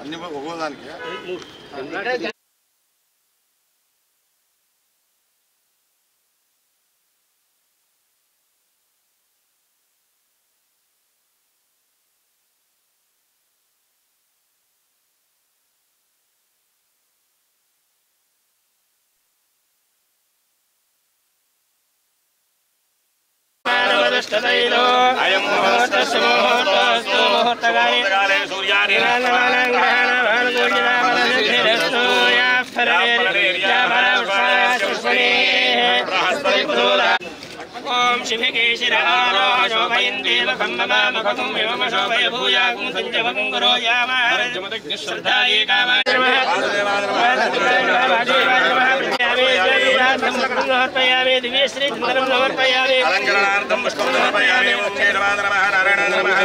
అన్ని ఒక్కోదానికి అయం ముహూర్తకాలే సూర్యాని ఓం శిభికేశిరాశోభయందేవఖమ్మమామఖం భూయాగం సంజవకం గురో యామాశ్రద్ధాయే సమర్పయామి దివ్యశ్రీ చంద్రం సమర్పయామి అలంకరణార్థం పుష్పం సమర్పయామి ఓం నమః నారాయణ నమః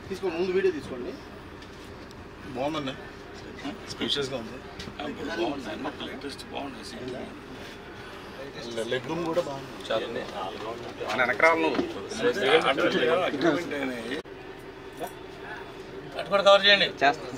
తీసుకో ముందు వీడియో తీసుకోండి బాగుందండి స్పేషియస్గా ఉంది లెగ్ రూమ్ కూడా బాగుంది చాలా వెనకరాలు అటు కూడా కవర్ చేయండి చేస్తాను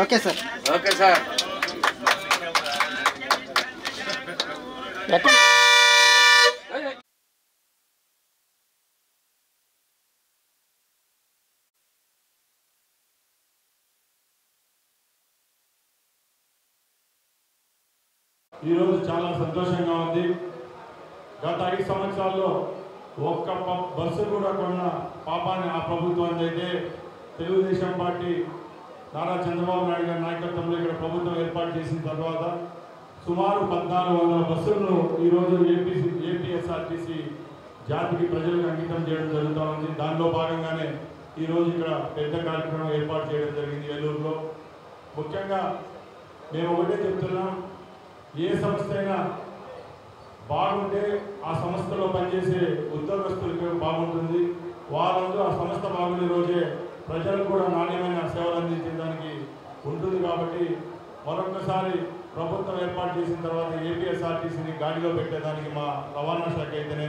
ఓకే సార్ ఓకే సార్ ఈరోజు చాలా సంతోషంగా ఉంది. గత 5 సంవత్సరాల్లో ఒక్క బస్సు కూడా కొన్న పాపాన్ని ఆ ప్రభుత్వాన్ని అయితే తెలుగుదేశం పార్టీ నారా చంద్రబాబు నాయుడు గారి నాయకత్వంలో ఇక్కడ ప్రభుత్వం ఏర్పాటు చేసిన తర్వాత సుమారు 1400 బస్సులను ఈరోజు ఏపీఎస్ఆర్టీసీ జాతికి ప్రజలకు అంకితం చేయడం జరుగుతూ ఉంది. దానిలో భాగంగానే ఈరోజు ఇక్కడ పెద్ద కార్యక్రమం ఏర్పాటు చేయడం జరిగింది ఏలూరులో. ముఖ్యంగా మేము ఒకటే చెప్తున్నాం, ఏ సంస్థ అయినా బాగుంటే ఆ సంస్థలో పనిచేసే ఉద్యోగస్తులకు బాగుంటుంది. వాళ్ళందరూ ఆ సంస్థ బాగుండే రోజే ప్రజలకు కూడా నాణ్యమైన సేవలు అందించడానికి ఉంటుంది. కాబట్టి మరొకసారి ప్రభుత్వం ఏర్పాటు చేసిన తర్వాత ఏపీఎస్ఆర్టీసీని గాడిలో పెట్టేదానికి మా రవాణా శాఖ అయితేనే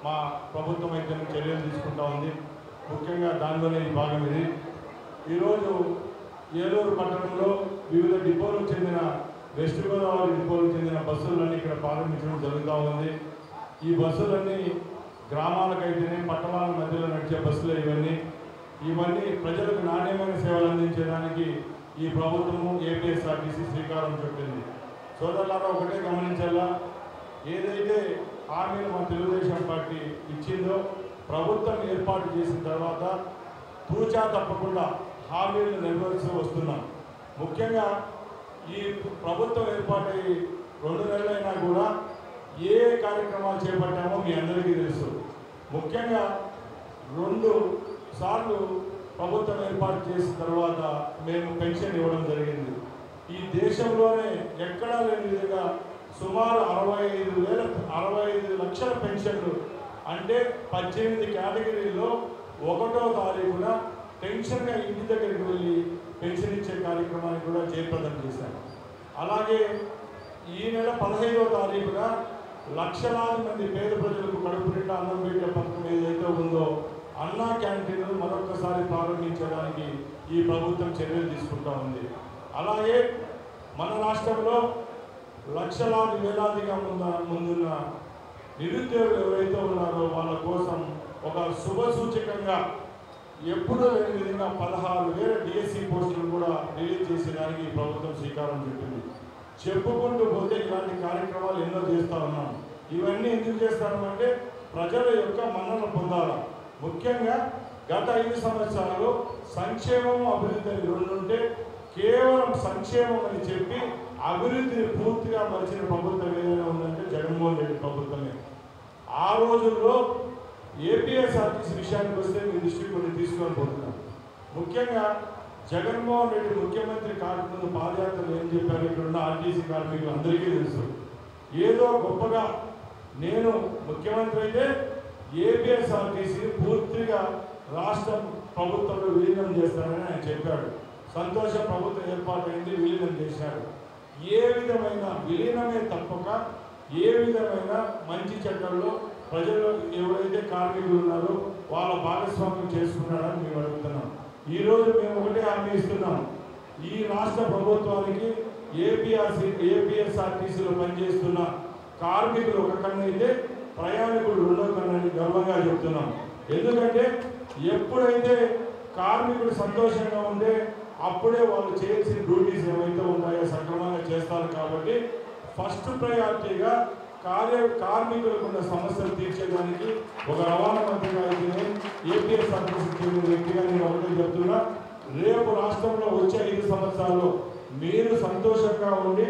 మా ప్రభుత్వం అయితే చర్యలు తీసుకుంటా ఉంది. ముఖ్యంగా దానిలోనే ఈ భాగం ఇది. ఈరోజు ఏలూరు పట్టణంలో వివిధ డిపోలకు చెందిన వెస్ట్ గోదావరి డిపోలకు చెందిన బస్సులన్నీ ఇక్కడ ప్రారంభించడం జరుగుతూ ఉంది. ఈ బస్సులన్నీ గ్రామాలకైతేనే పట్టణాల మధ్యలో నడిచే బస్సులే ఇవన్నీ ప్రజలకు నాణ్యమైన సేవలు అందించడానికి ఈ ప్రభుత్వము ఏపీఎస్ఆర్టీసీ శ్రీకారం చుట్టింది. సోదరులారా, ఒకటే గమనించాలా, ఏదైతే హామీలు మన తెలుగుదేశం పార్టీ ఇచ్చిందో ప్రభుత్వం ఏర్పాటు చేసిన తర్వాత తూచా తప్పకుండా హామీలను నెరవేరుస్తూ వస్తున్నాం. ముఖ్యంగా ఈ ప్రభుత్వం ఏర్పాటై 2 నెలలైనా కూడా ఏ కార్యక్రమాలు చేపట్టామో మీ అందరికీ తెలుసు. ముఖ్యంగా 2 సార్లు ప్రభుత్వం ఏర్పాటు చేసిన తర్వాత మేము పెన్షన్ ఇవ్వడం జరిగింది. ఈ దేశంలోనే ఎక్కడా లేని విధంగా సుమారు 65 లక్షల పెన్షన్లు అంటే 18 కేటగిరీల్లో 1వ తారీఖున పెన్షన్గా ఇంటి దగ్గరికి వెళ్ళి పెన్షన్ ఇచ్చే కార్యక్రమాన్ని కూడా జయప్రదం చేశారు. అలాగే ఈ నెల 15వ తారీఖున లక్షలాది మంది పేద ప్రజలకు కడుపు నిండా అన్నం పెట్టే పథకం ఏదైతే ఉందో అన్నా క్యాంటీన్లు మరొకసారి ప్రారంభించడానికి ఈ ప్రభుత్వం చర్యలు తీసుకుంటూ ఉంది. అలాగే మన రాష్ట్రంలో లక్షలాది వేలాదిగా ముందున్న నిరుద్యోగులు ఎవరైతే ఉన్నారో వాళ్ళ కోసం ఒక శుభ సూచకంగా ఎప్పుడూ లేని విధంగా 16,000 డిఎస్సి పోస్టులు కూడా రిలీజ్ చేసేదానికి ఈ ప్రభుత్వం శ్రీకారం చుట్టింది. చెప్పుకుంటూ పోతే ఇలాంటి కార్యక్రమాలు ఎన్నో చేస్తూ ఉన్నాం. ఇవన్నీ ఎందుకు చేస్తామంటే ప్రజల యొక్క మన్నన పొందాలి. ముఖ్యంగా గత 5 సంవత్సరాలు సంక్షేమం అభివృద్ధి అని రెండు ఉంటే కేవలం సంక్షేమం అని చెప్పి అభివృద్ధిని పూర్తిగా మరిచిన ప్రభుత్వం ఏదైనా ఉందంటే జగన్మోహన్ రెడ్డి ప్రభుత్వమే. ఆ రోజుల్లో ఏపీఎస్ఆర్టీసీ విషయానికి వస్తే మీ దృష్టికి కొన్ని తీసుకొని పోతున్నాం. ముఖ్యంగా జగన్మోహన్ రెడ్డి ముఖ్యమంత్రి కాకముందు పాదయాత్రలు ఏం చెప్పారు, ఇక్కడున్న ఆర్టీసీ కార్మికులు అందరికీ తెలుసు. ఏదో గొప్పగా నేను ముఖ్యమంత్రి అయితే ఏపీఎస్ఆర్టీసీని పూర్తిగా రాష్ట్ర ప్రభుత్వంలో విలీనం చేస్తానని ఆయన చెప్పాడు. సంతోషం, ప్రభుత్వం ఏర్పాటైంది, విలీనం చేశాడు. ఏ విధమైన విలీనమే తప్పక ఏ విధమైన మంచి చెడ్డల్లో ప్రజలు ఎవరైతే కార్మికులు ఉన్నారో వాళ్ళ భాగస్వామ్యం చేసుకున్నారని మేము అడుగుతున్నాం. ఈరోజు మేము ఒకటే హామీ ఇస్తున్నాం. ఈ రాష్ట్ర ప్రభుత్వానికి ఏపీఎస్ఆర్టీసీలో పనిచేస్తున్న కార్మికులు ఒక కన్ను అయితే ప్రయాణికులు రెండో కన్ను గర్వంగా చెప్తున్నాం. ఎందుకంటే ఎప్పుడైతే కార్మికులు సంతోషంగా ఉంటే అప్పుడే వాళ్ళు చేయాల్సిన డ్యూటీస్ ఏవైతే ఉన్నాయో సక్రమంగా చేస్తారు. కాబట్టి ఫస్ట్ ప్రయారిటీగా కార్మికులకు ఉన్న సమస్యలు తీర్చేదానికి ఒక రవాణా మంత్రిగా అయితే ఏపీఎస్ఆర్టీసీ చెందిన వ్యక్తిగా నేను ఒకటే చెప్తున్నా. రేపు రాష్ట్రంలో వచ్చే 5 సంవత్సరాల్లో మీరు సంతోషంగా ఉండి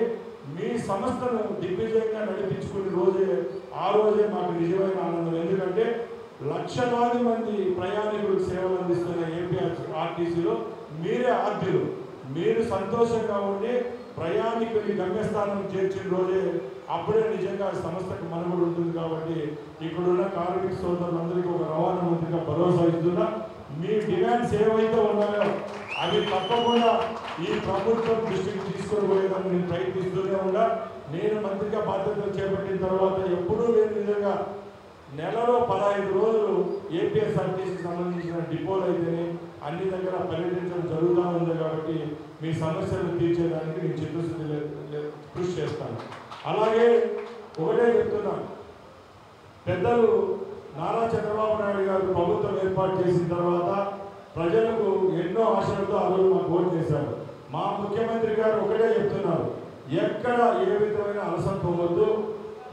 మీ సంస్థను దిగ్విజయంగా నడిపించుకునే ఆ రోజే మాకు నిజమైన ఆనందం. ఎందుకంటే లక్షలాది మంది ప్రయాణికులకు సేవలు అందిస్తున్న ఏపీఆర్టీసీలో మీరే ఆద్యులు. మీరు సంతోషంగా ఉండి ప్రయాణికుని గమ్యస్థానం చేర్చిన రోజే అప్పుడే నిజంగా సంస్థకు మనుగడ ఉంటుంది. కాబట్టి ఇక్కడున్న కార్మిక సోదరులందరికీ ఒక రవాణా మంత్రిగా భరోసా ఇస్తున్నా. మీ డిమాండ్స్ ఏవైతే ఉన్నాయో అవి తప్పకుండా ఈ ప్రభుత్వం దృష్టికి తీసుకొని పోయేదాన్ని నేను ప్రయత్నిస్తూనే ఉన్నా. నేను మంత్రిగా బాధ్యతలు చేపట్టిన తర్వాత ఎప్పుడూ లేని విధంగా నెలలో 15 రోజులు ఏపీఎస్ఆర్టీసీకి సంబంధించిన డిపోలు అయితేనే అన్ని దగ్గర పర్యటించడం జరుగుతూ ఉంది. కాబట్టి మీ సమస్యలు తీర్చేదానికి నేను చిత్తశుద్ధి కృషి చేస్తాను. అలాగే ఒకటే చెప్తున్నాను, పెద్దలు నారా చంద్రబాబు నాయుడు గారు ప్రభుత్వం ఏర్పాటు చేసిన తర్వాత ప్రజలకు ఎన్నో ఆశలతో ఆ రోజు మాకు ఓటు చేశారు. మా ముఖ్యమంత్రి గారు ఒకటే చెప్తున్నారు, ఎక్కడ ఏ విధమైన అలసత్వం వద్దు.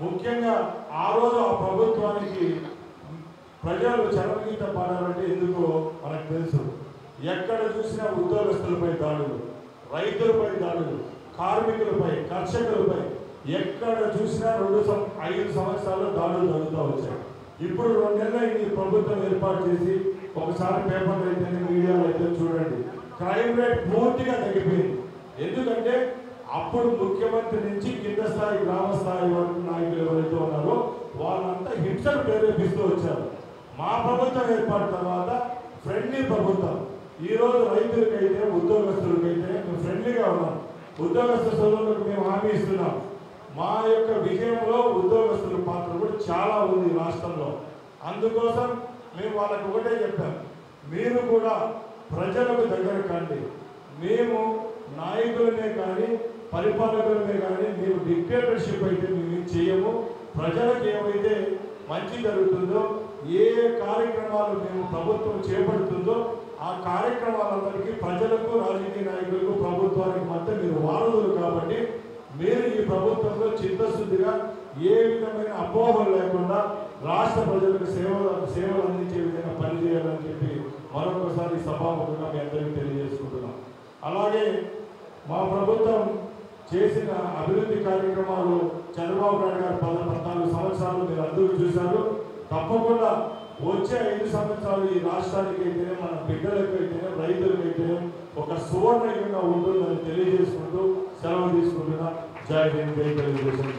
ముఖ్యంగా ఆ రోజు ఆ ప్రభుత్వానికి ప్రజలు చరమగీత పాడాలంటే ఎందుకో మనకు తెలుసు. ఎక్కడ చూసినా ఉద్యోగస్తులపై దాడులు, రైతులపై దాడులు, కార్మికులపై, కర్షకులపై ఎక్కడ చూసినా 5 సంవత్సరాల్లో దాడులు జరుగుతూ వచ్చాయి. ఇప్పుడు 2 నెలలు ఈ ప్రభుత్వం ఏర్పాటు చేసి ఒకసారి పేపర్లు అయితే మీడియాలో అయితే చూడండి, క్రైమ్ రేట్ పూర్తిగా తగ్గిపోయింది. ఎందుకంటే అప్పుడు ముఖ్యమంత్రి నుంచి కింద స్థాయి గ్రామ స్థాయి వరకు నాయకులు ఎవరైతే ఉన్నారో వాళ్ళంతా హింసలు ప్రేరేపిస్తూ వచ్చారు. మా ప్రభుత్వం ఏర్పాటు తర్వాత ఫ్రెండ్లీ ప్రభుత్వం. ఈరోజు రైతులకైతే ఉద్యోగస్తులకైతే మేము ఫ్రెండ్లీగా ఉన్నాం. ఉద్యోగస్తు సోదరులకు మేము హామీ ఇస్తున్నాం. మా యొక్క విజయంలో ఉద్యోగస్తుల పాత్ర కూడా చాలా ఉంది రాష్ట్రంలో. అందుకోసం మేము వాళ్ళకు ఒకటే చెప్పాం, మీరు కూడా ప్రజలకు దగ్గర కండి. మేము నాయకులనే కానీ పరిపాలకులనే కానీ మేము డిక్టేటర్షిప్ అయితే మేము చేయము. ప్రజలకు ఏవైతే మంచి జరుగుతుందో, ఏ కార్యక్రమాలు మేము ప్రభుత్వం చేపడుతుందో ఆ కార్యక్రమాలందరికీ ప్రజలకు, రాజకీయ నాయకులకు, ప్రభుత్వానికి మధ్య మీరు వారధులు. కాబట్టి మీరు ఈ ప్రభుత్వంలో చిత్తశుద్ధిగా ఏ విధమైన అపోహలు లేకుండా రాష్ట్ర ప్రజలకు సేవలు అందించే విధంగా పనిచేయాలని చెప్పి మరొకసారి సభాముఖంగా మీ అందరికీ తెలియజేసుకుంటున్నాం. అలాగే మా ప్రభుత్వం చేసిన అభివృద్ధి కార్యక్రమాలు చంద్రబాబు నాయుడు గారు 14 సంవత్సరాలు మీరు అందరూ చూశారు. తప్పకుండా వచ్చే 5 సంవత్సరాలు ఈ రాష్ట్రానికి అయితేనే, మన బిడ్డలకు అయితేనే, రైతులకు అయితేనే ఒక సువర్ణయుగంగా ఉంటుందని తెలియజేసుకుంటూ జై హింద్, జై తెలుగుదేశం.